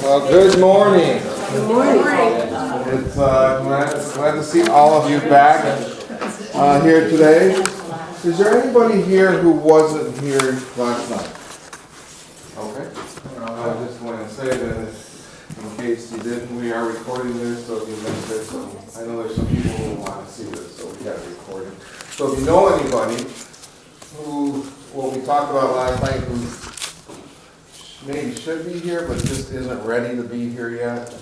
Well, good morning. Good morning. It's glad to see all of you back here today. Is there anybody here who wasn't here last night? Okay. I just want to say that in case you didn't, we are recording this, so if you missed it, so I know there's some people who want to see this, so we got it recorded. So if you know anybody who, what we talked about last night, who maybe should be here, but just isn't ready to be here yet,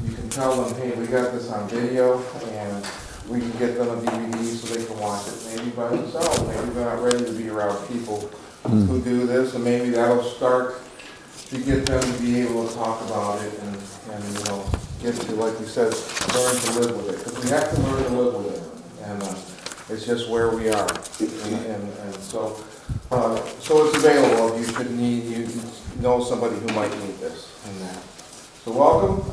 you can tell them, hey, we got this on video, and we can get them a DVD so they can watch it maybe by themselves. Maybe they're not ready to be around people who do this, and maybe that'll start to get them to be able to talk about it and you know, get to, like you said, learn to live with it. Because we have to learn to live with it, and it's just where we are. And so it's available if you should need, you know somebody who might need this and that. So welcome.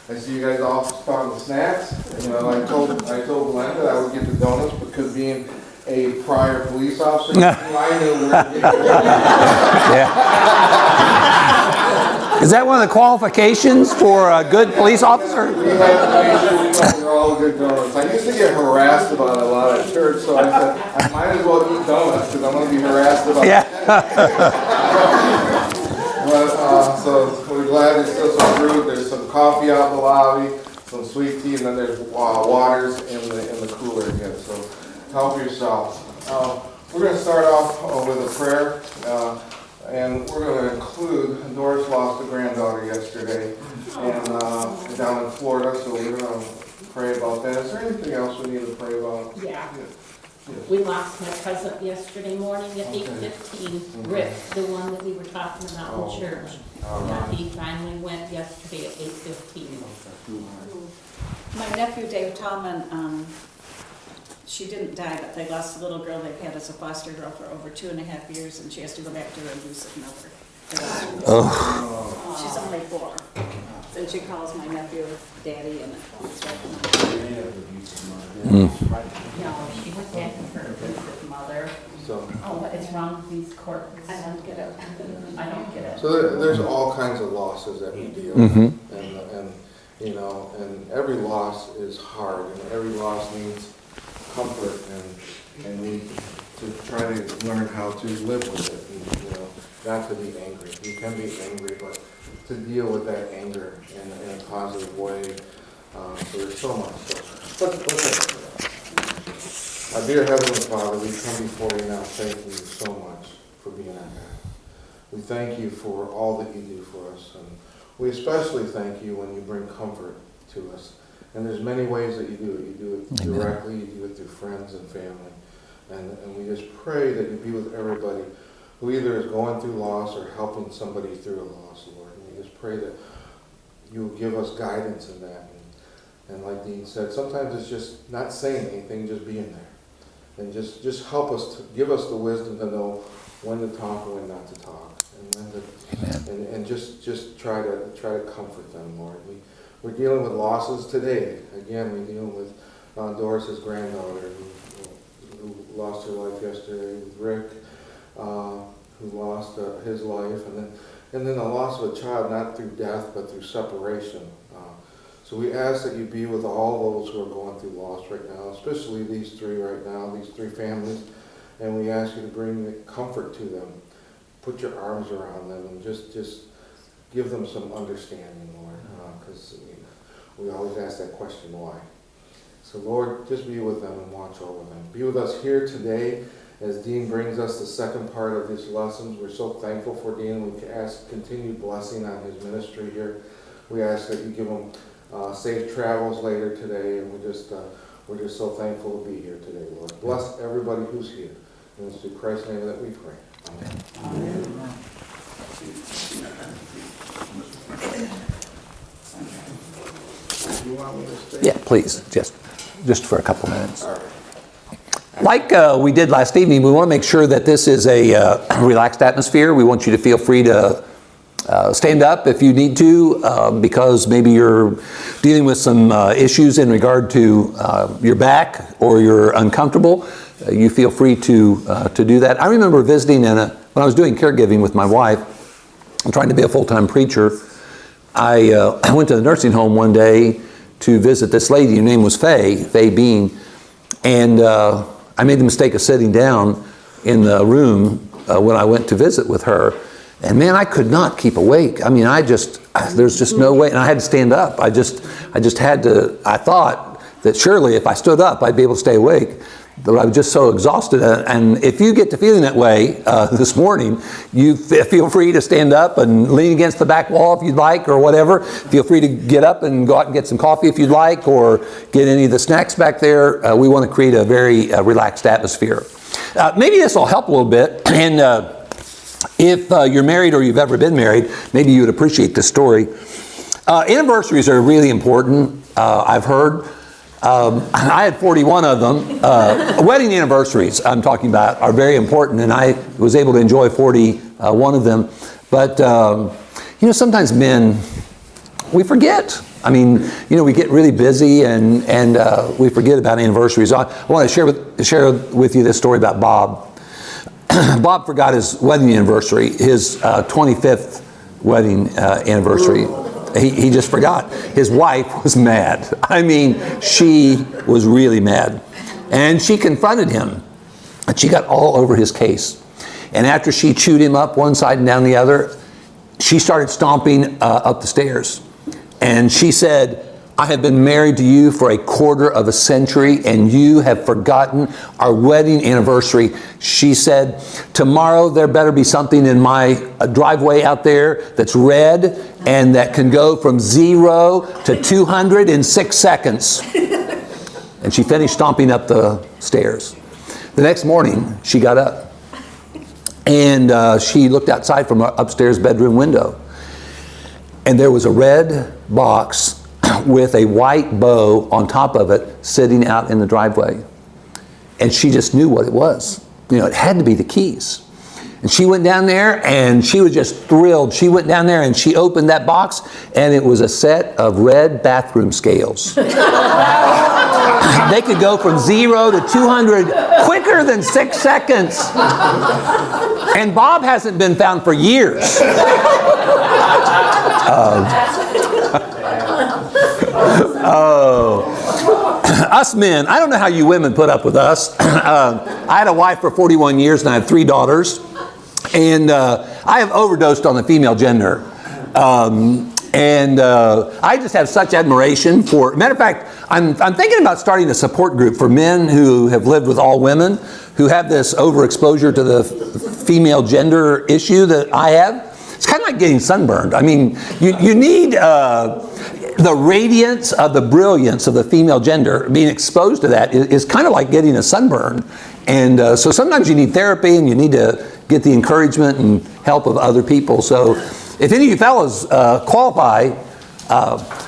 I see you guys all found the snacks. You know, I told Glenn that I would get the donuts because being a prior police officer, I knew where to get it. Yeah. Is that one of the qualifications for a good police officer? We had to make sure we were all good donuts. I used to get harassed about it a lot at church, so I said, I might as well eat donuts because I'm going to be harassed about it. But, so we're glad there's still some fruit. There's some coffee out in the lobby, some sweet tea, and then there's waters in the cooler again. So help yourself. We're going to start off with a prayer, and we're going to include, Doris lost a granddaughter yesterday and down in Florida, so we're going to pray about that. Is there anything else we need to pray about? Yeah. Yes. We lost my cousin yesterday morning at 8:15. Rick, the one that we were talking about in church. Yeah, he finally went yesterday at 8:15. My nephew Dave Tallman, she didn't die, but they lost a little girl they've had as a foster girl for over 2.5 years, and she has to go back to her abusive mother. Oh. She's only 4. And she calls my nephew Daddy, and it's right No, she went back to her abusive mother. So, Oh, what is wrong with these courts? I don't get it. I don't get it. so there's all kinds of losses that we deal with, and you know, and every loss is hard, and every loss needs comfort, and we to try to learn how to live with it, and, you know, not to be angry. You can be angry, but to deal with that anger in a positive way. So there's so much. So let's our dear Heavenly Father, we come before you now thanking you so much for being our God. We thank you for all that you do for us, and we especially thank you when you bring comfort to us. And there's many ways that you do it. You do it directly, you do it through friends and family. And we just pray that you be with everybody who either is going through loss or helping somebody through a loss, Lord. And we just pray that you will give us guidance in that. And like Dean said, sometimes it's just not saying anything, just being there. And just help us, to give us the wisdom to know when to talk and when not to talk. And just try to comfort them, Lord. We're dealing with losses today. Again, we're dealing with Doris's granddaughter who lost her life yesterday, with Rick, who lost his life, and then the loss of a child, not through death, but through separation. So we ask that you be with all those who are going through loss right now, especially these 3 right now, these 3 families, and we ask you to bring comfort to them. Put your arms around them and just give them some understanding, Lord, because we always ask that question, why? So Lord, just be with them and watch over them. Be with us here today as Dean brings us the second part of his lessons. We're so thankful for Dean. We ask continued blessing on his ministry here. We ask that you give him safe travels later today, and we're just so thankful to be here today, Lord. Bless everybody who's here. And it's through Christ's name that we pray. Amen. Amen. You want me to stay? Yeah, please, just for a couple minutes. All right. Like we did last evening, we want to make sure that this is a relaxed atmosphere. We want you to feel free to stand up if you need to, because maybe you're dealing with some issues in regard to your back, or you're uncomfortable. You feel free to do that. I remember visiting when I was doing caregiving with my wife, and trying to be a full-time preacher, I went to the nursing home one day to visit this lady. Her name was Faye Bean. And I made the mistake of sitting down in the room when I went to visit with her. And man, I could not keep awake. I mean, there's just no way. And I had to stand up. I just had to, I thought that surely if I stood up, I'd be able to stay awake. But I was just so exhausted. And if you get to feeling that way this morning, you feel free to stand up and lean against the back wall if you'd like, or whatever. Feel free to get up and go out and get some coffee if you'd like, or get any of the snacks back there. We want to create a very relaxed atmosphere. Maybe this will help a little bit. And if you're married or you've ever been married, maybe you would appreciate this story. Anniversaries are really important, I've heard. I had 41 of them. Wedding anniversaries, I'm talking about, are very important, and I was able to enjoy 41 of them. But, sometimes men, we forget. I mean, we get really busy and we forget about anniversaries. I want to share with you this story about Bob. Bob forgot his wedding anniversary, his 25th wedding anniversary. He just forgot. His wife was mad. I mean, she was really mad. And she confronted him. And she got all over his case. And after she chewed him up one side and down the other, she started stomping up the stairs. And she said, I have been married to you for a quarter of a century, and you have forgotten our wedding anniversary. She said, tomorrow there better be something in my driveway out there that's red and that can go from 0 to 200 in 6 seconds. And she finished stomping up the stairs. The next morning, she got up and she looked outside from her upstairs bedroom window. And there was a red box with a white bow on top of it sitting out in the driveway. And she just knew what it was. It had to be the keys. And she went down there and she was just thrilled. She went down there and she opened that box and it was a set of red bathroom scales. They could go from 0 to 200 quicker than 6 seconds. And Bob hasn't been found for years. Us men, I don't know how you women put up with us. I had a wife for 41 years and I have 3 daughters. And I have overdosed on the female gender. I just have such admiration for, matter of fact, I'm thinking about starting a support group for men who have lived with all women, who have this overexposure to the female gender issue that I have. It's kind of like getting sunburned. I mean, you need the radiance of the brilliance of the female gender. Being exposed to that is kind of like getting a sunburn. And so sometimes you need therapy and you need to get the encouragement and help of other people. So if any of you fellas qualify,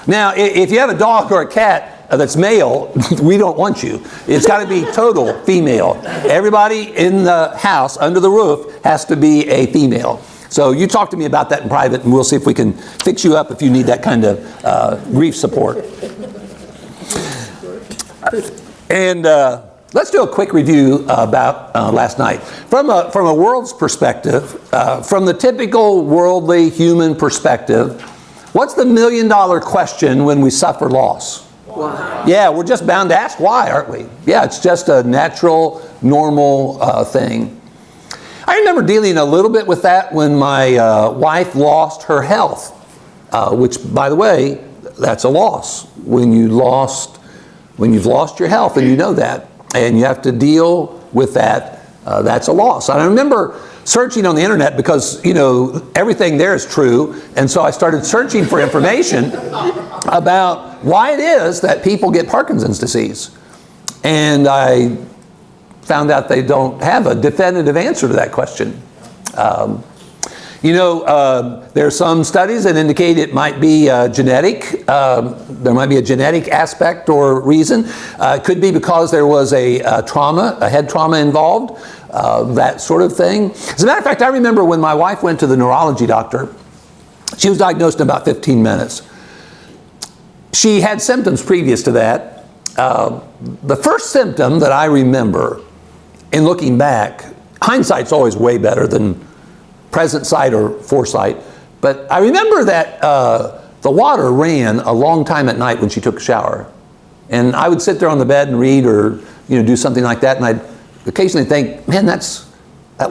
now if you have a dog or a cat that's male, we don't want you. It's got to be total female. Everybody in the house under the roof has to be a female. So you talk to me about that in private and we'll see if we can fix you up if you need that kind of grief support. And let's do a quick review about last night. From a world's perspective, from the typical worldly human perspective, what's the $1 million question when we suffer loss? Why? Yeah, we're just bound to ask why, aren't we? Yeah, it's just a natural, normal thing. I remember dealing a little bit with that when my wife lost her health, which, by the way, that's a loss. When you've lost your health, and you know that, and you have to deal with that, that's a loss. And I remember searching on the internet because, everything there is true, and so I started searching for information about why it is that people get Parkinson's disease. And I found out they don't have a definitive answer to that question. There are some studies that indicate it might be genetic. There might be a genetic aspect or reason. It could be because there was a head trauma involved, that sort of thing. As a matter of fact, I remember when my wife went to the neurology doctor, she was diagnosed in about 15 minutes. She had symptoms previous to that. The first symptom that I remember, in looking back, hindsight's always way better than present sight or foresight, but I remember that the water ran a long time at night when she took a shower. And I would sit there on the bed and read or do something like that, and I'd occasionally think, man, that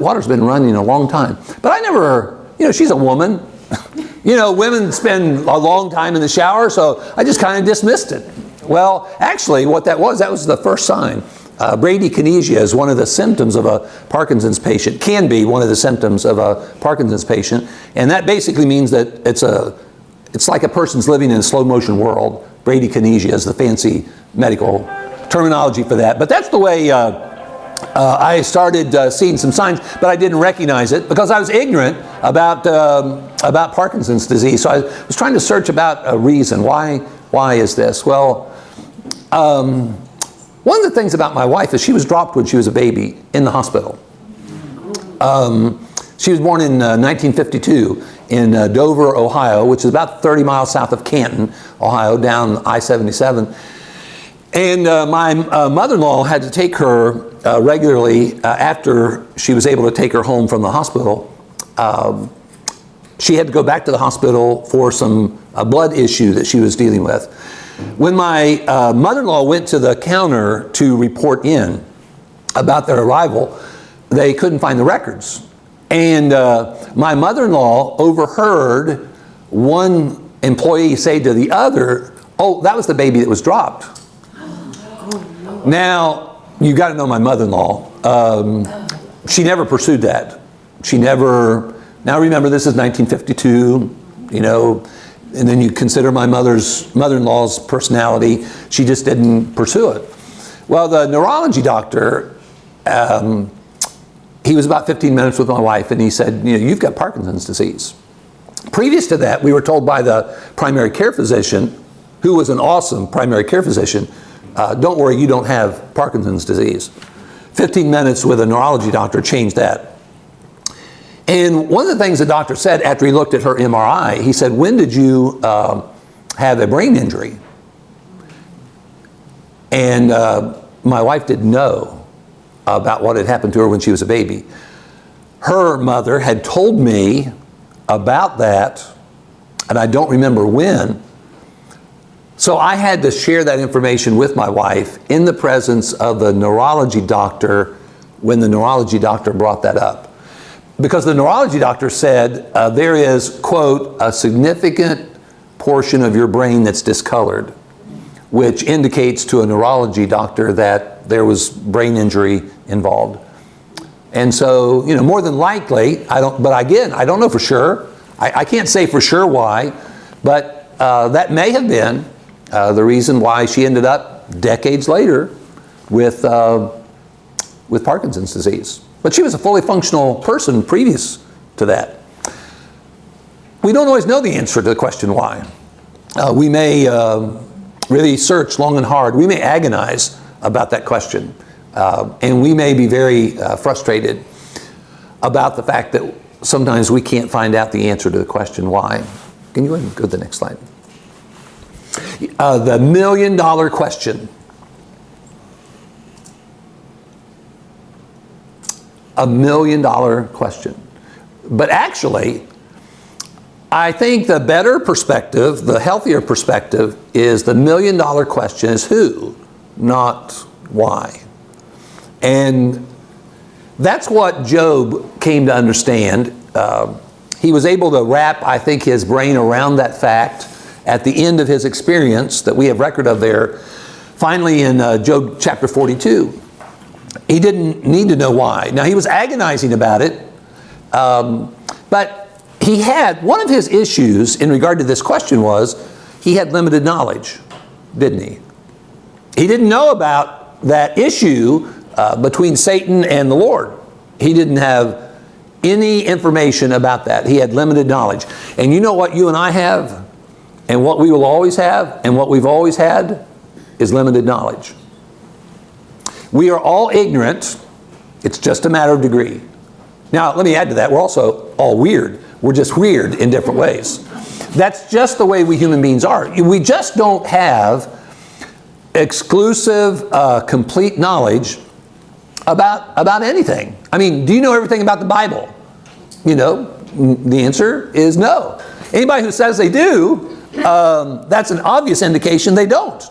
water's been running a long time. But I never, she's a woman. Women spend a long time in the shower, so I just kind of dismissed it. Well, actually, what that was the first sign. Bradykinesia is one of the symptoms of a Parkinson's patient, can be one of the symptoms of a Parkinson's patient, and that basically means that it's like a person's living in a slow motion world. Bradykinesia is the fancy medical terminology for that. But that's the way I started seeing some signs, but I didn't recognize it because I was ignorant about Parkinson's disease. So I was trying to search about a reason. Why is this? Well, one of the things about my wife is she was dropped when she was a baby in the hospital. She was born in 1952 in Dover, Ohio, which is about 30 miles south of Canton, Ohio, down I-77. And my mother-in-law had to take her regularly after she was able to take her home from the hospital. She had to go back to the hospital for some blood issue that she was dealing with. When my mother-in-law went to the counter to report in about their arrival, they couldn't find the records. And my mother-in-law overheard one employee say to the other, "Oh, that was the baby that was dropped." Now, you got to know my mother-in-law. She never pursued that. Now remember, this is 1952, and then you consider my mother-in-law's personality. She just didn't pursue it. Well, the neurology doctor, he was about 15 minutes with my wife, and he said, you've got Parkinson's disease. Previous to that, we were told by the primary care physician, who was an awesome primary care physician, don't worry, you don't have Parkinson's disease. 15 minutes with a neurology doctor changed that. And one of the things the doctor said after he looked at her MRI, he said, when did you have a brain injury? And my wife didn't know about what had happened to her when she was a baby. Her mother had told me about that, and I don't remember when. So I had to share that information with my wife in the presence of the neurology doctor when the neurology doctor brought that up. Because the neurology doctor said there is, quote, a significant portion of your brain that's discolored, which indicates to a neurology doctor that there was brain injury involved. And so, more than likely, I don't know for sure. I can't say for sure why, but that may have been the reason why she ended up decades later with Parkinson's disease. But she was a fully functional person previous to that. We don't always know the answer to the question why. We may really search long and hard. We may agonize about that question. And we may be very frustrated about the fact that sometimes we can't find out the answer to the question why. Can you go ahead and go to the next slide? The $1 million question. $1 million question. But actually, I think the better perspective, the healthier perspective, is the $1 million question is who, not why. And that's what Job came to understand. He was able to wrap, I think, his brain around that fact at the end of his experience that we have record of there, finally in Job chapter 42. He didn't need to know why. Now, he was agonizing about it, but he had, one of his issues in regard to this question was he had limited knowledge, didn't he? He didn't know about that issue between Satan and the Lord. He didn't have any information about that. He had limited knowledge. And you know what you and I have, and what we will always have, and what we've always had, is limited knowledge. We are all ignorant. It's just a matter of degree. Now, let me add to that, we're also all weird. We're just weird in different ways. That's just the way we human beings are. We just don't have exclusive, complete knowledge about anything. I mean, do you know everything about the Bible? The answer is no. Anybody who says they do that's an obvious indication they don't.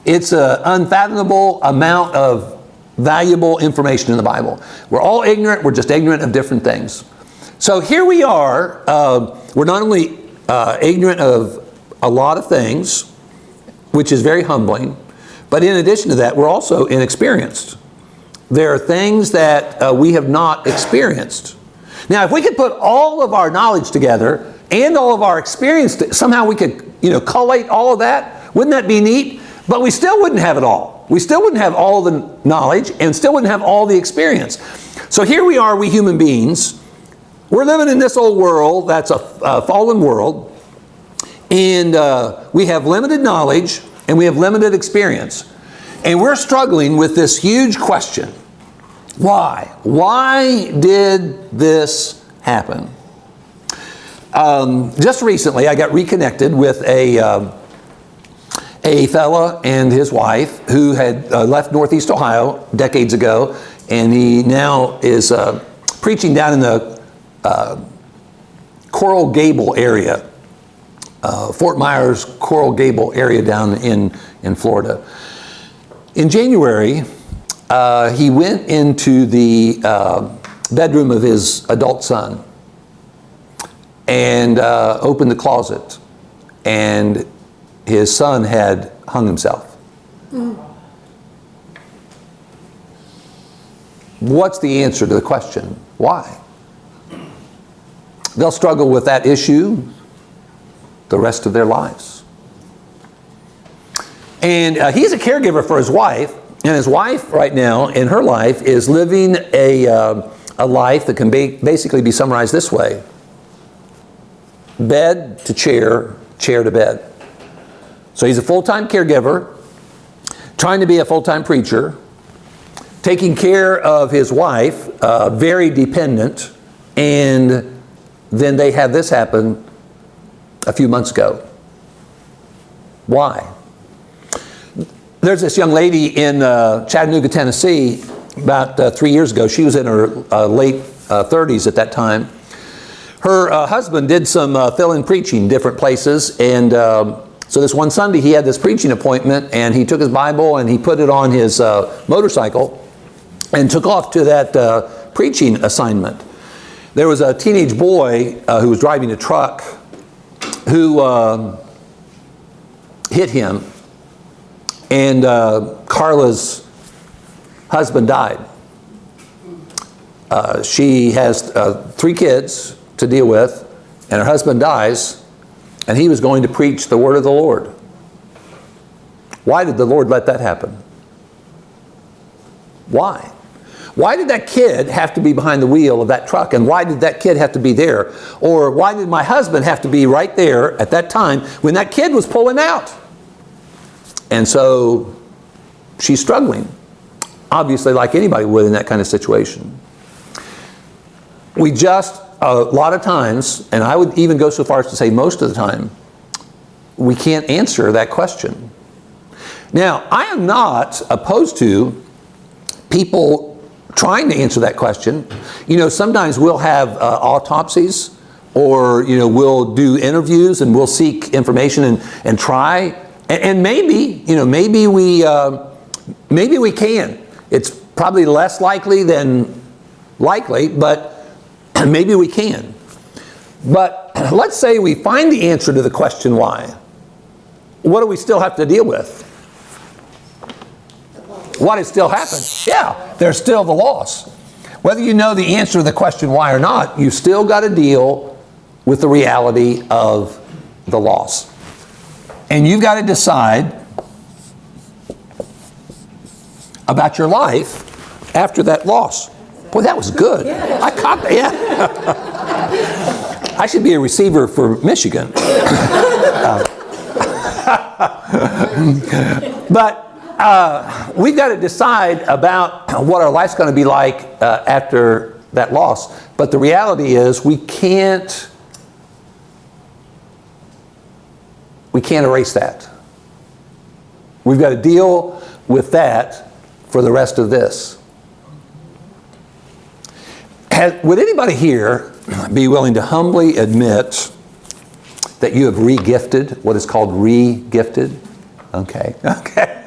It's an unfathomable amount of valuable information in the Bible. We're all ignorant, we're just ignorant of different things. So here we are, we're not only ignorant of a lot of things, which is very humbling, but in addition to that, we're also inexperienced. There are things that we have not experienced. Now, if we could put all of our knowledge together and all of our experience, somehow we could, collate all of that, wouldn't that be neat? But we still wouldn't have it all. We still wouldn't have all the knowledge and still wouldn't have all the experience. So here we are, we human beings. We're living in this old world that's a fallen world. And we have limited knowledge and we have limited experience. And we're struggling with this huge question. Why? Why did this happen? Just recently, I got reconnected with a fella and his wife who had left Northeast Ohio decades ago, and he now is preaching down in the Coral Gable area, Fort Myers, Coral Gable area down in Florida. In January, he went into the bedroom of his adult son and opened the closet, and his son had hung himself. What's the answer to the question? Why? They'll struggle with that issue the rest of their lives. And he's a caregiver for his wife, and his wife right now in her life is living a life that can basically be summarized this way: bed to chair, chair to bed. So he's a full-time caregiver, trying to be a full-time preacher, taking care of his wife, very dependent, and then they had this happen a few months ago. Why? There's this young lady in Chattanooga, Tennessee, about 3 years ago. She was in her late 30s at that time. Her husband did some fill-in preaching different places, and so this one Sunday he had this preaching appointment, and he took his Bible and he put it on his motorcycle and took off to that preaching assignment. There was a teenage boy who was driving a truck who hit him, and Carla's husband died. She has 3 kids to deal with, and her husband dies, and he was going to preach the word of the Lord. Why did the Lord let that happen? Why? Why did that kid have to be behind the wheel of that truck? And why did that kid have to be there? Or why did my husband have to be right there at that time when that kid was pulling out? And so she's struggling, obviously, like anybody would in that kind of situation. We just, a lot of times, and I would even go so far as to say most of the time, we can't answer that question. Now, I am not opposed to people trying to answer that question. Sometimes we'll have autopsies, or we'll do interviews and we'll seek information and try, and maybe we can. It's probably less likely than likely, but maybe we can. But let's say we find the answer to the question why. What do we still have to deal with? What has still happened? Yeah, there's still the loss. Whether you know the answer to the question why or not, you've still got to deal with the reality of the loss. And you've got to decide about your life after that loss. Boy, that was good. I caught that. Yeah. I should be a receiver for Michigan. But we've got to decide about what our life's going to be like after that loss. But the reality is we can't erase that. We've got to deal with that for the rest of this. Would anybody here be willing to humbly admit that you have re-gifted? What is called re-gifted? Okay, okay.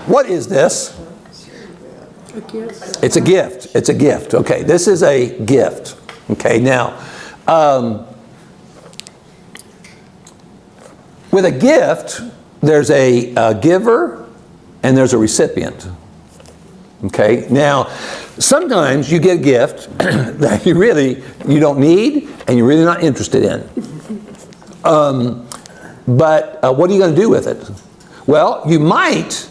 What is this? A gift. It's a gift. It's a gift. Okay, this is a gift. Okay, now, with a gift, there's a giver and there's a recipient. Okay, now, sometimes you get a gift that you don't need and you're really not interested in. But what are you going to do with it? Well, you might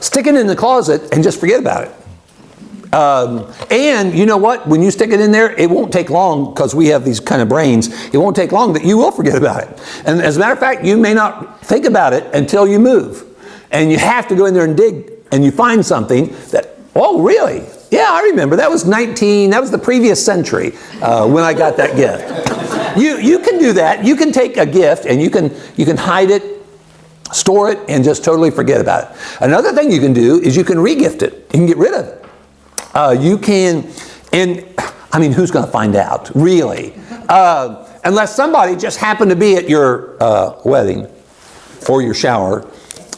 stick it in the closet and just forget about it. And you know what? When you stick it in there, it won't take long, because we have these kind of brains, it won't take long that you will forget about it. And as a matter of fact, you may not think about it until you move. And you have to go in there and dig, and you find something that, oh, really? Yeah, I remember. That was the previous century when I got that gift. You can do that. You can take a gift and you can hide it, store it, and just totally forget about it. Another thing you can do is you can re-gift it. You can get rid of it. You can, and I mean, who's going to find out, really? Unless somebody just happened to be at your wedding or your shower,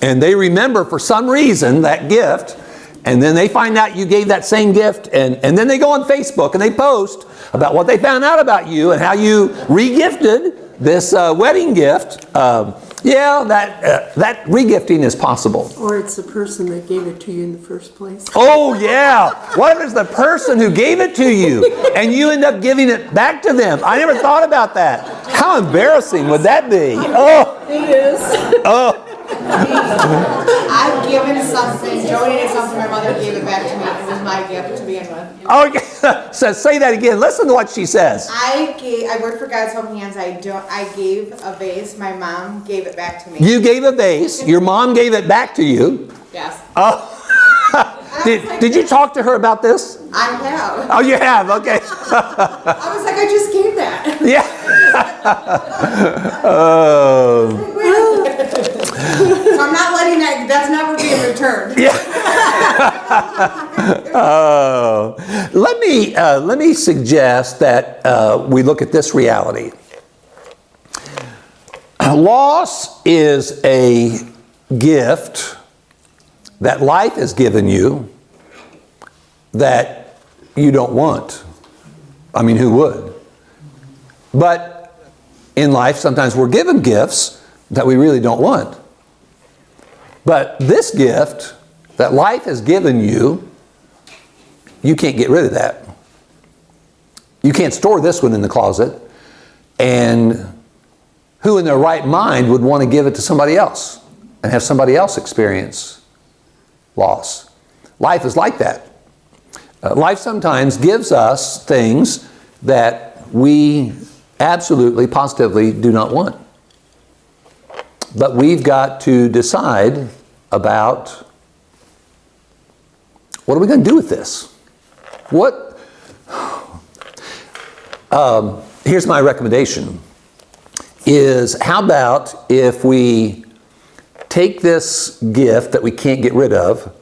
and they remember for some reason that gift, and then they find out you gave that same gift, and then they go on Facebook and they post about what they found out about you and how you re-gifted this wedding gift. Yeah, that re-gifting is possible. Or it's the person that gave it to you in the first place. Oh, yeah. What if it's the person who gave it to you and you end up giving it back to them? I never thought about that. How embarrassing would that be? Oh. It is. Oh. I've given something, donated something, my mother gave it back to me. It was my gift to begin with. Oh, yeah. So say that again. Listen to what she says. I worked for God's Helping Hands. I gave a vase. My mom gave it back to me. You gave a vase. Your mom gave it back to you. Yes. Oh. Did you talk to her about this? I have. Oh, you have? Okay. I was like, I just gave that. Yeah. Oh. So I'm not letting that's never being returned. Yeah. Oh. Let me suggest that we look at this reality. Loss is a gift that life has given you that you don't want. I mean, who would? But in life, sometimes we're given gifts that we really don't want. But this gift that life has given you, you can't get rid of that. You can't store this one in the closet. And who in their right mind would want to give it to somebody else and have somebody else experience loss? Life is like that. Life sometimes gives us things that we absolutely, positively do not want. But we've got to decide about what are we going to do with this? Here's my recommendation, is how about if we take this gift that we can't get rid of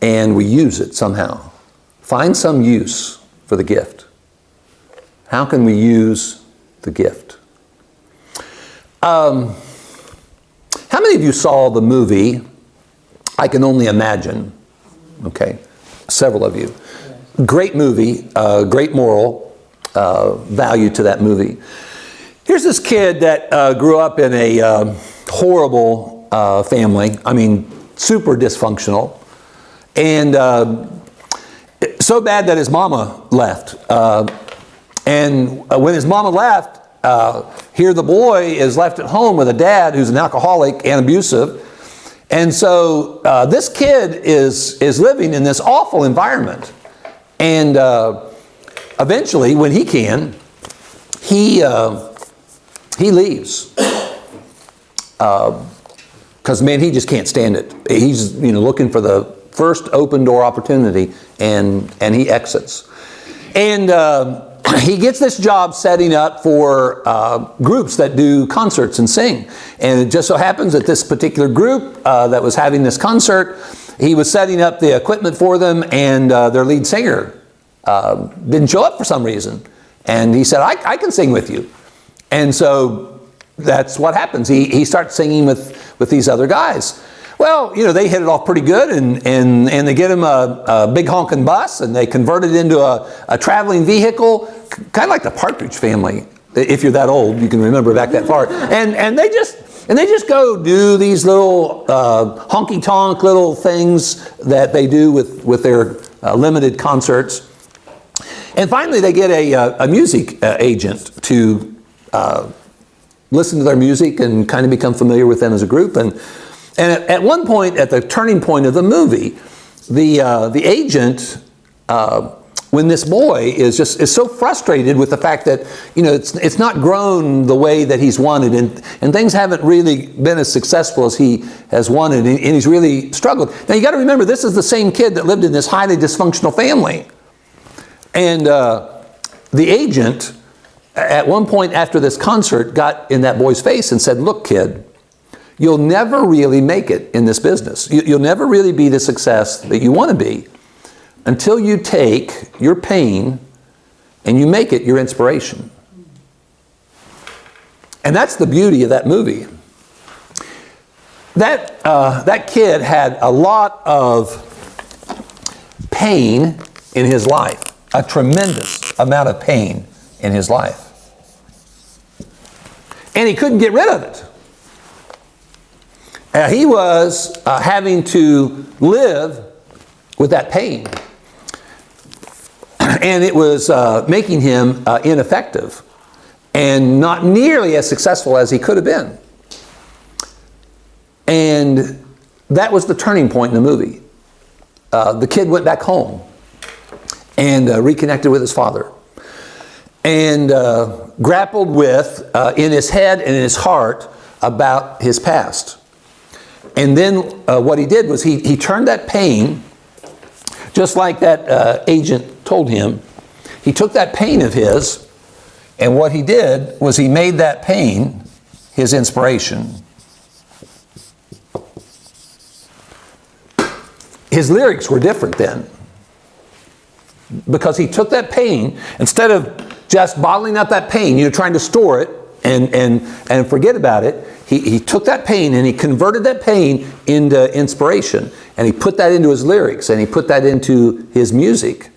and we use it somehow. Find some use for the gift. How can we use the gift? How many of you saw the movie I Can Only Imagine? Okay, several of you. Great movie, great moral value to that movie. Here's this kid that grew up in a horrible family. I mean, super dysfunctional. And so bad that his mama left. And when his mama left, here the boy is left at home with a dad who's an alcoholic and abusive. And so this kid is living in this awful environment. And eventually, when he can, he leaves. Because, man, he just can't stand it. He's looking for the first open door opportunity, and he exits. And he gets this job setting up for groups that do concerts and sing. And it just so happens that this particular group that was having this concert, he was setting up the equipment for them, and their lead singer didn't show up for some reason. And he said, I can sing with you. And so that's what happens. He starts singing with these other guys. Well, they hit it off pretty good, and they get him a big honking bus, and they convert it into a traveling vehicle, kind of like the Partridge Family. If you're that old, you can remember back that far. And they just go do these little honky-tonk little things that they do with their limited concerts. And finally, they get a music agent to listen to their music and kind of become familiar with them as a group. And at one point, at the turning point of the movie, the agent, when this boy is so frustrated with the fact that it's not grown the way that he's wanted, and things haven't really been as successful as he has wanted, and he's really struggled. Now you got to remember, this is the same kid that lived in this highly dysfunctional family, and the agent, at one point after this concert, got in that boy's face and said, "Look, kid, you'll never really make it in this business. You'll never really be the success that you want to be until you take your pain and you make it your inspiration." And that's the beauty of that movie. That kid had a lot of pain in his life, a tremendous amount of pain in his life. And he couldn't get rid of it. He was having to live with that pain. And it was making him ineffective and not nearly as successful as he could have been. And that was the turning point in the movie. The kid went back home and reconnected with his father and grappled with, in his head and in his heart, about his past. And then what he did was he turned that pain, just like that agent told him. He took that pain of his, and what he did was he made that pain his inspiration. His lyrics were different then, because he took that pain, instead of just bottling up that pain, trying to store it and forget about it, he took that pain and he converted that pain into inspiration, and he put that into his lyrics, and he put that into his music,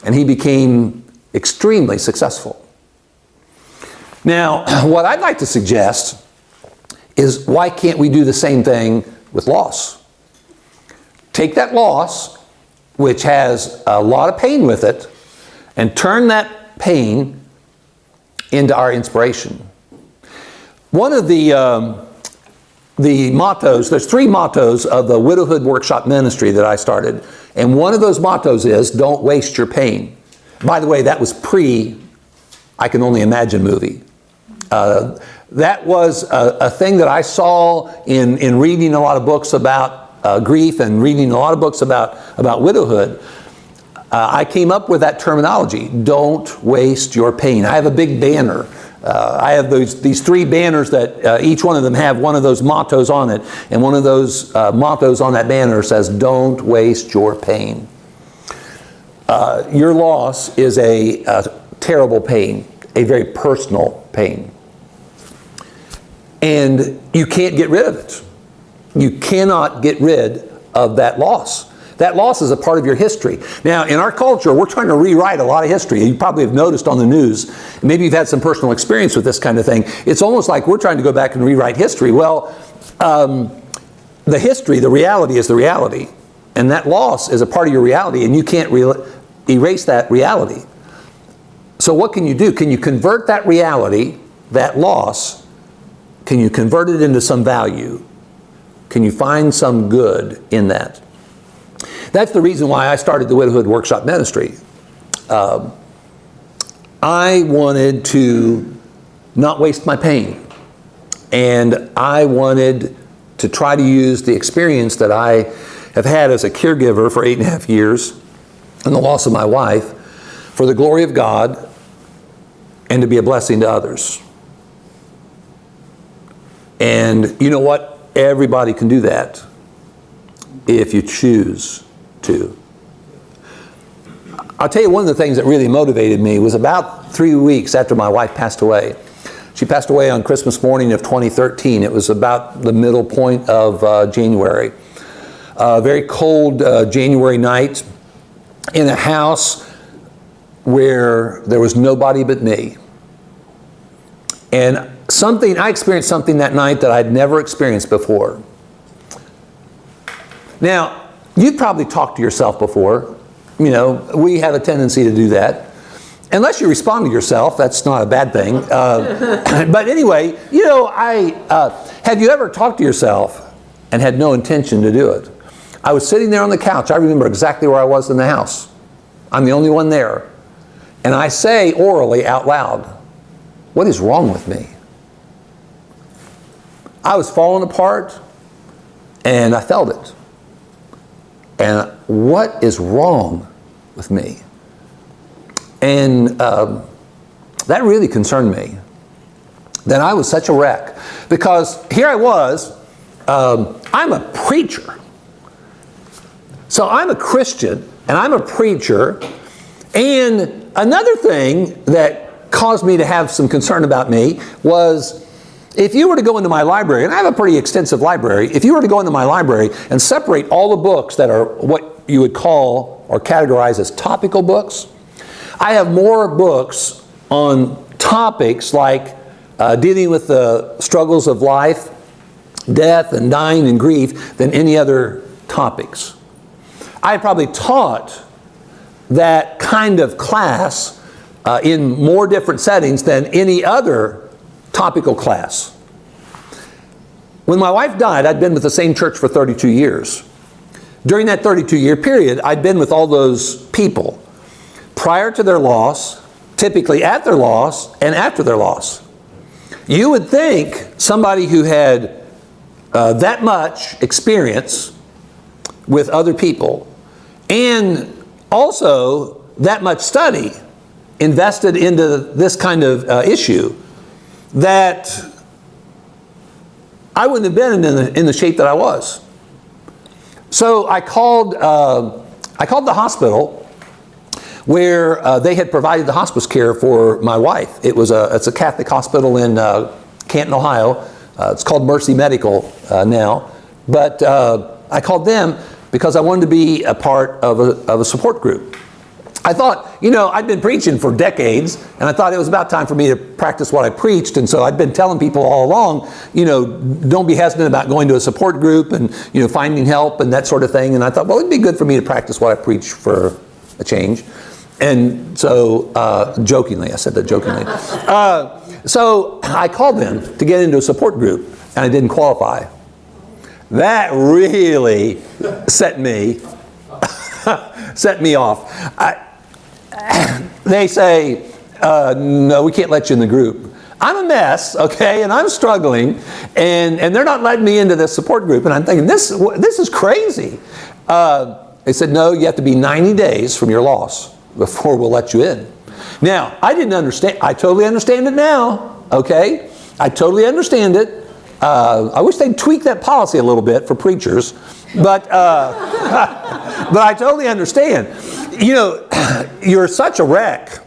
and he became extremely successful. Now, what I'd like to suggest is, why can't we do the same thing with loss? Take that loss, which has a lot of pain with it, and turn that pain into our inspiration. One of the mottos, there's 3 mottos of the Widowhood Workshop Ministry that I started, and one of those mottos is, don't waste your pain. By the way, that was pre-I Can Only Imagine movie. That was a thing that I saw in reading a lot of books about grief and reading a lot of books about widowhood. I came up with that terminology, don't waste your pain. I have a big banner. I have these 3 banners that each one of them have one of those mottos on it, and one of those mottos on that banner says, don't waste your pain. Your loss is a terrible pain, a very personal pain. And you can't get rid of it. You cannot get rid of that loss. That loss is a part of your history. Now, in our culture, we're trying to rewrite a lot of history. You probably have noticed on the news, maybe you've had some personal experience with this kind of thing. It's almost like we're trying to go back and rewrite history. Well, the history, the reality is the reality. And that loss is a part of your reality, and you can't erase that reality. So what can you do? Can you convert that reality, that loss, can you convert it into some value? Can you find some good in that? That's the reason why I started the Widowhood Workshop Ministry. I wanted to not waste my pain. And I wanted to try to use the experience that I have had as a caregiver for 8.5 years and the loss of my wife for the glory of God and to be a blessing to others. And you know what? Everybody can do that if you choose to. I'll tell you, one of the things that really motivated me was about 3 weeks after my wife passed away. She passed away on Christmas morning of 2013. It was about the middle point of January. A very cold January night in a house where there was nobody but me. And I experienced something that night that I'd never experienced before. Now, you've probably talked to yourself before. You know, we have a tendency to do that. Unless you respond to yourself, that's not a bad thing. But anyway, you know, have you ever talked to yourself and had no intention to do it? I was sitting there on the couch. I remember exactly where I was in the house. I'm the only one there. And I say orally out loud, what is wrong with me? I was falling apart, and I felt it. And what is wrong with me? And that really concerned me, that I was such a wreck. Because here I was, I'm a preacher. So I'm a Christian, and I'm a preacher. And another thing that caused me to have some concern about me was, if you were to go into my library, and I have a pretty extensive library, if you were to go into my library and separate all the books that are what you would call or categorize as topical books, I have more books on topics like dealing with the struggles of life, death and dying and grief than any other topics. I probably taught that kind of class in more different settings than any other topical class. When my wife died, I'd been with the same church for 32 years. During that 32-year period, I'd been with all those people prior to their loss, typically at their loss, and after their loss. You would think somebody who had that much experience with other people and also that much study invested into this kind of issue, that I wouldn't have been in the shape that I was. So I called the hospital where they had provided the hospice care for my wife. It's a Catholic hospital in Canton, Ohio. It's called Mercy Medical now. But I called them because I wanted to be a part of a support group. I thought, you know, I'd been preaching for decades, and I thought it was about time for me to practice what I preached. And so I'd been telling people all along, you know, don't be hesitant about going to a support group and, you know, finding help and that sort of thing. And I thought, well, it'd be good for me to practice what I preach for a change. And so, jokingly, I said that jokingly. So I called them to get into a support group, and I didn't qualify. That really set me off. They say, no, we can't let you in the group. I'm a mess, okay, and I'm struggling, and they're not letting me into this support group. And I'm thinking, this is crazy. They said, no, you have to be 90 days from your loss before we'll let you in. Now, I didn't understand. I totally understand it now, okay? I totally understand it. I wish they'd tweak that policy a little bit for preachers, but I totally understand. You know, you're such a wreck,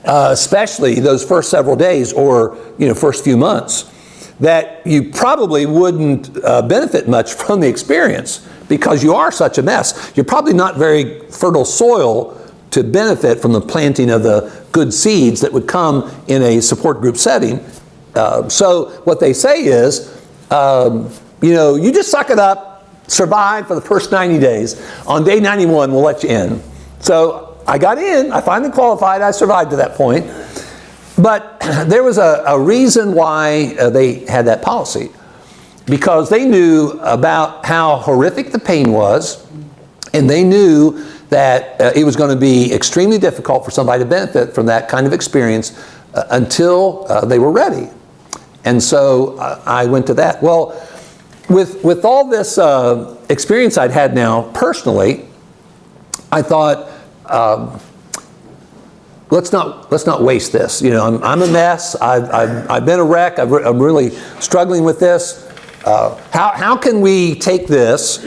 especially those first several days or, you know, first few months, that you probably wouldn't benefit much from the experience because you are such a mess. You're probably not very fertile soil to benefit from the planting of the good seeds that would come in a support group setting. So what they say is, you know, you just suck it up, survive for the first 90 days. On day 91, we'll let you in. So I got in, I finally qualified, I survived to that point. But there was a reason why they had that policy. Because they knew about how horrific the pain was, and they knew that it was going to be extremely difficult for somebody to benefit from that kind of experience until they were ready. And so I went to that. Well, with all this experience I'd had now personally, I thought, let's not waste this. You know, I'm a mess. I've been a wreck. I'm really struggling with this. How can we take this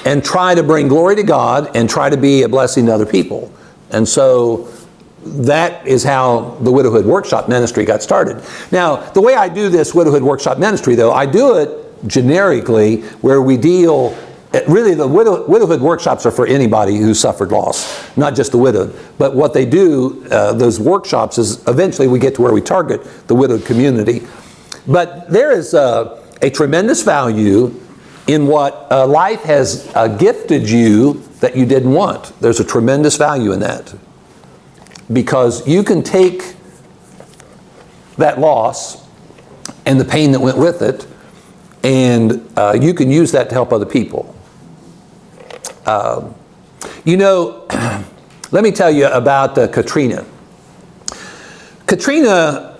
and try to bring glory to God and try to be a blessing to other people? And so that is how the Widowhood Workshop Ministry got started. Now, the way I do this Widowhood Workshop Ministry, though, I do it generically where we deal, really the widowhood workshops are for anybody who suffered loss, not just the widowed. But what they do, those workshops, is eventually we get to where we target the widowed community. But there is a tremendous value in what life has gifted you that you didn't want. There's a tremendous value in that. Because you can take that loss and the pain that went with it, and you can use that to help other people. You know, let me tell you about Katrina. Katrina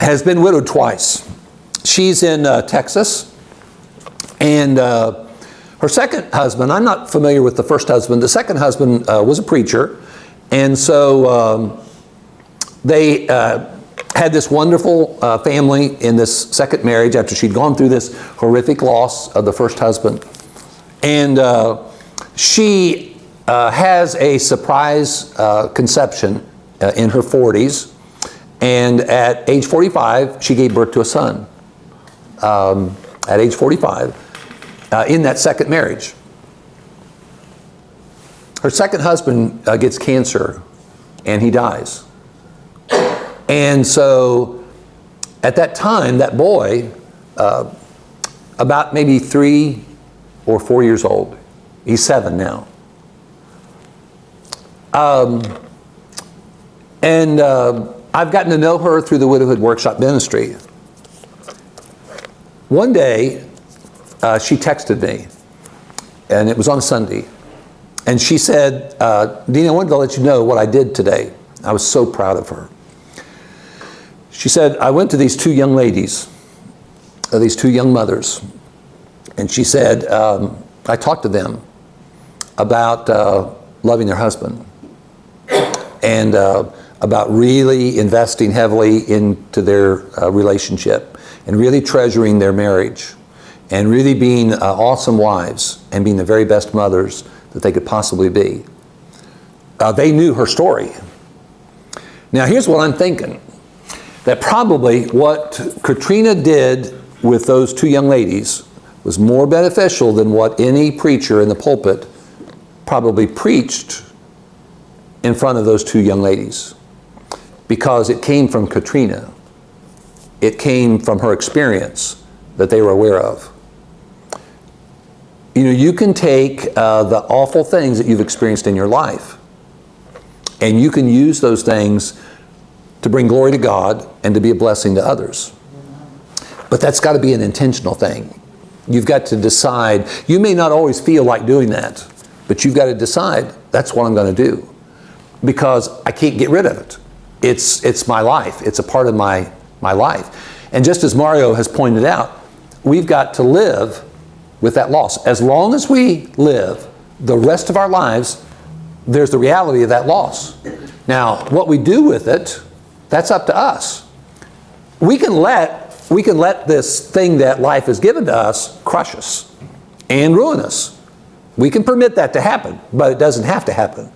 has been widowed twice. She's in Texas, and her second husband, I'm not familiar with the first husband, the second husband was a preacher, and so they had this wonderful family in this second marriage after she'd gone through this horrific loss of the first husband. And she has a surprise conception in her 40s, and at age 45 she gave birth to a son. At age 45 in that second marriage. Her second husband gets cancer and he dies. And so at that time, that boy, about maybe 3 or 4 years old, he's 7 now. I've gotten to know her through the Widowhood Workshop Ministry. One day, she texted me, and it was on Sunday. And she said, Dean, I wanted to let you know what I did today. I was so proud of her. She said, I went to these 2 young ladies, these 2 young mothers, and she said, I talked to them about loving their husband and about really investing heavily into their relationship and really treasuring their marriage and really being awesome wives and being the very best mothers that they could possibly be. They knew her story. Now here's what I'm thinking. That probably what Katrina did with those 2 young ladies was more beneficial than what any preacher in the pulpit probably preached in front of those 2 young ladies. Because it came from Katrina. It came from her experience that they were aware of. You know, you can take the awful things that you've experienced in your life, and you can use those things to bring glory to God and to be a blessing to others. But that's got to be an intentional thing. You've got to decide. You may not always feel like doing that, but you've got to decide, that's what I'm going to do. Because I can't get rid of it. It's my life. It's a part of my life. And just as Mario has pointed out, we've got to live with that loss. As long as we live the rest of our lives, there's the reality of that loss. Now, what we do with it, that's up to us. We can let this thing that life has given to us crush us and ruin us. We can permit that to happen, but it doesn't have to happen.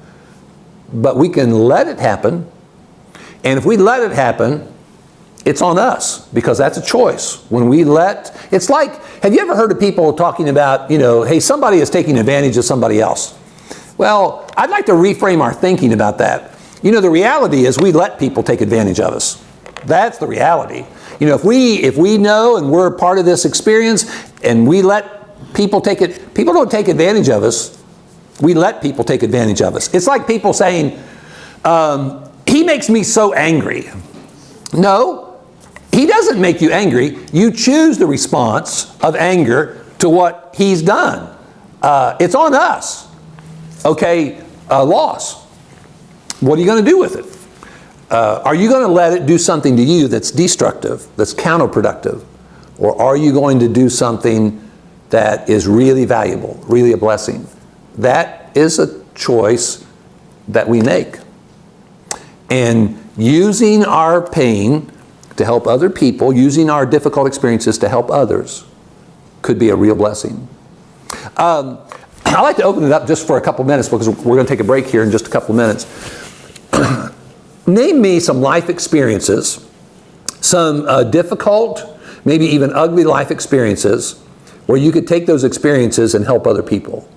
But we can let it happen, and if we let it happen, it's on us, because that's a choice. When we it's like, have you ever heard of people talking about, hey, somebody is taking advantage of somebody else? Well, I'd like to reframe our thinking about that. The reality is we let people take advantage of us. That's the reality. If we know and we're part of this experience and we let people people don't take advantage of us. We let people take advantage of us. It's like people saying, he makes me so angry. No, he doesn't make you angry. You choose the response of anger to what he's done. It's on us. Okay, loss. What are you going to do with it? Are you going to let it do something to you that's destructive, that's counterproductive? Or are you going to do something that is really valuable, really a blessing? That is a choice that we make. And using our pain to help other people, using our difficult experiences to help others, could be a real blessing. I'd like to open it up just for a couple minutes, because we're going to take a break here in just a couple minutes. name me some life experiences, some difficult, maybe even ugly life experiences, where you could take those experiences and help other people,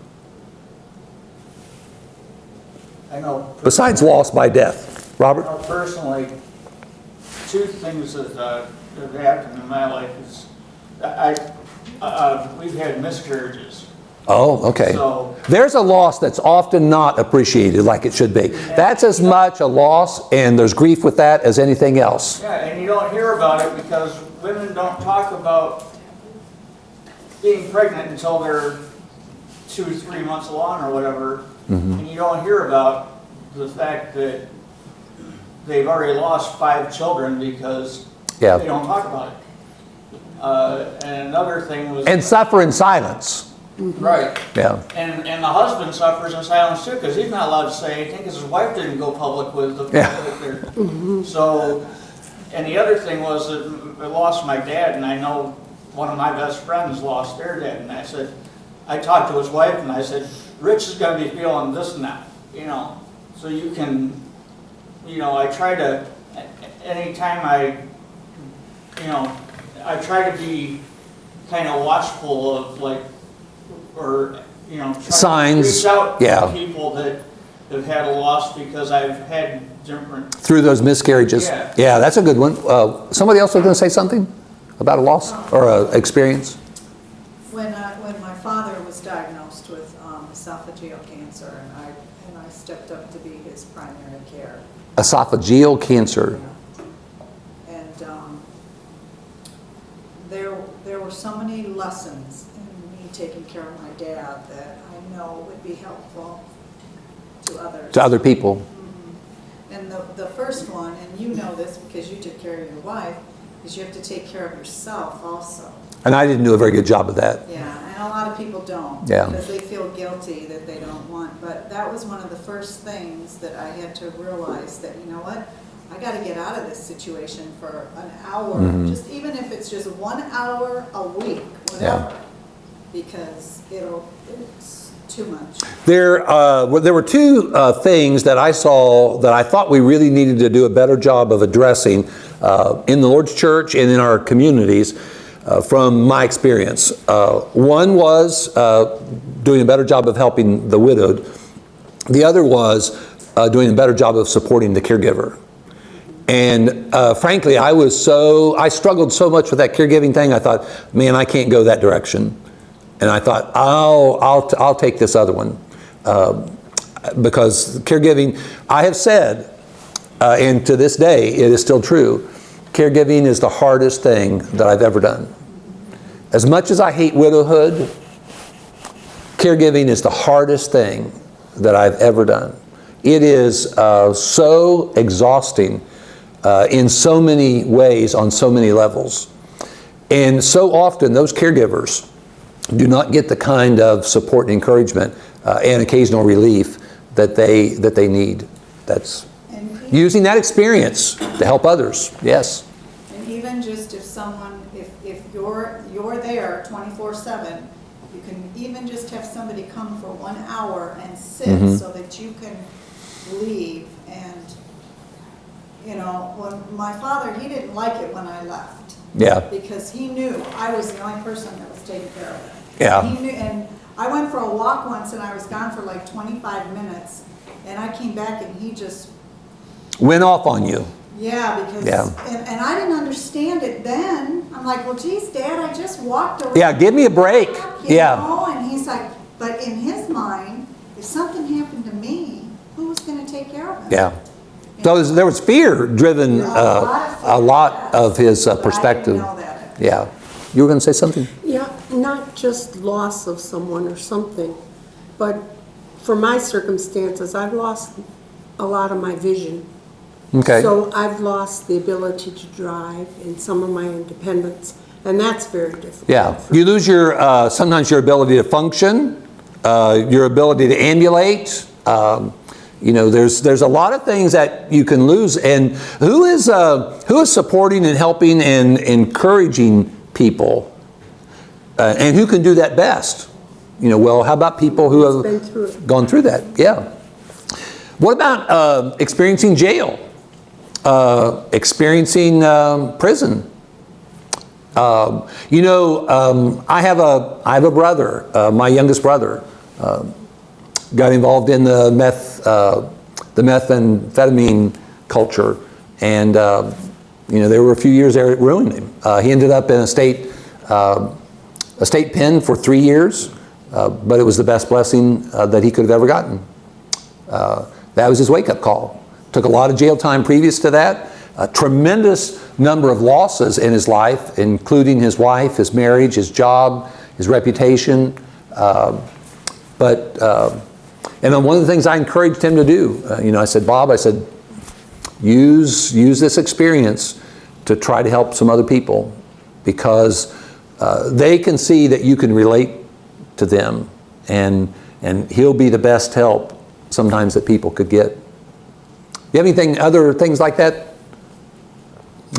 I know. besides loss by death. Robert? Personally, two things that have happened in my life is, we've had miscarriages. Oh, okay. So- There's a loss that's often not appreciated like it should be. That's as much a loss, and there's grief with that, as anything else. Yeah, and you don't hear about it because women don't talk about being pregnant until they're 2-3 months along or whatever. And you don't hear about the fact that they've already lost 5 children because Yeah. they don't talk about it. And another thing was... And suffer in silence. Right. Yeah. And the husband suffers in silence too, because he's not allowed to say anything, because his wife didn't go public with the Yeah. So, and the other thing was that I lost my dad, and I know one of my best friends lost their dad, and I said, I talked to his wife, and I said, Rich is gonna be feeling this and that, you know, so you can, you know, I try to, anytime I try to be kind of watchful of like, or, you know, try Signs, to reach out yeah. to people that have had a loss, because I've had different, Through those miscarriages. Yeah. Yeah, that's a good one. Somebody else was going to say something about a loss or an experience? When my father was diagnosed with esophageal cancer, and I stepped up to be his primary care. Esophageal cancer. And there were so many lessons in me taking care of my dad that I know would be helpful to others. To other people. And the first one, and you know this because you took care of your wife, is you have to take care of yourself also. And I didn't do a very good job of that. Yeah, and a lot of people don't. Yeah. Because they feel guilty that they don't want. But that was one of the first things that I had to realize that, you know what? I got to get out of this situation for an hour, just even if it's just 1 hour a week, whatever. Because it's too much. There were two things that I saw that I thought we really needed to do a better job of addressing in the Lord's church and in our communities from my experience. One was doing a better job of helping the widowed. The other was doing a better job of supporting the caregiver. And frankly, I struggled so much with that caregiving thing. I thought, man, I can't go that direction. And I thought, I'll take this other one. Because caregiving, I have said, and to this day, it is still true, caregiving is the hardest thing that I've ever done. As much as I hate widowhood, caregiving is the hardest thing that I've ever done. It is so exhausting in so many ways, on so many levels. And so often those caregivers do not get the kind of support and encouragement and occasional relief that they need. That's using that experience to help others. Yes. And even just if someone, if you're there 24/7, you can even just have somebody come for 1 hour and sit so that you can leave. And, you know, when my father, he didn't like it when I left. Yeah. Because he knew I was the only person that was taking care of him. Yeah. He knew, and I went for a walk once and I was gone for like 25 minutes. And I came back and he just, Went off on you. yeah, because, Yeah. and I didn't understand it then. I'm like, well, geez, Dad, I just walked around. Yeah, give me a break. You Yeah. know? And he's like, but in his mind, if something happened to me, who was going to take care of him? Yeah. So there was fear driven a lot of his But perspective. I didn't know that. Yeah. You were going to say something? Yeah, not just loss of someone or something, but for my circumstances, I've lost a lot of my vision. Okay. So I've lost the ability to drive and some of my independence, and that's very difficult. Yeah. You lose your sometimes your ability to function, your ability to ambulate. You know, there's a lot of things that you can lose. And who is supporting and helping and encouraging people, and who can do that best? You know, well, how about people who Been have through it. gone through that? Yeah. What about experiencing jail? Experiencing prison? You know, I have a brother, my youngest brother, got involved in the methamphetamine culture, and you know, there were a few years there that ruined him. He ended up in a state pen for 3 years, but it was the best blessing that he could have ever gotten. That was his wake-up call. Took a lot of jail time previous to that. A tremendous number of losses in his life, including his wife, his marriage, his job, his reputation. And then one of the things I encouraged him to do, you know, I said, Bob, I said, use this experience to try to help some other people, because they can see that you can relate to them, and he'll be the best help sometimes that people could get. You have anything, other things like that?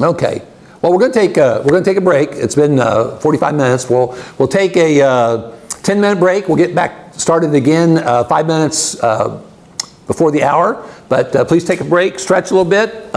Okay. Well, we're going to take a break. It's been 45 minutes. We'll take a 10-minute break. We'll get back started again 5 minutes before the hour. But please take a break, stretch a little bit.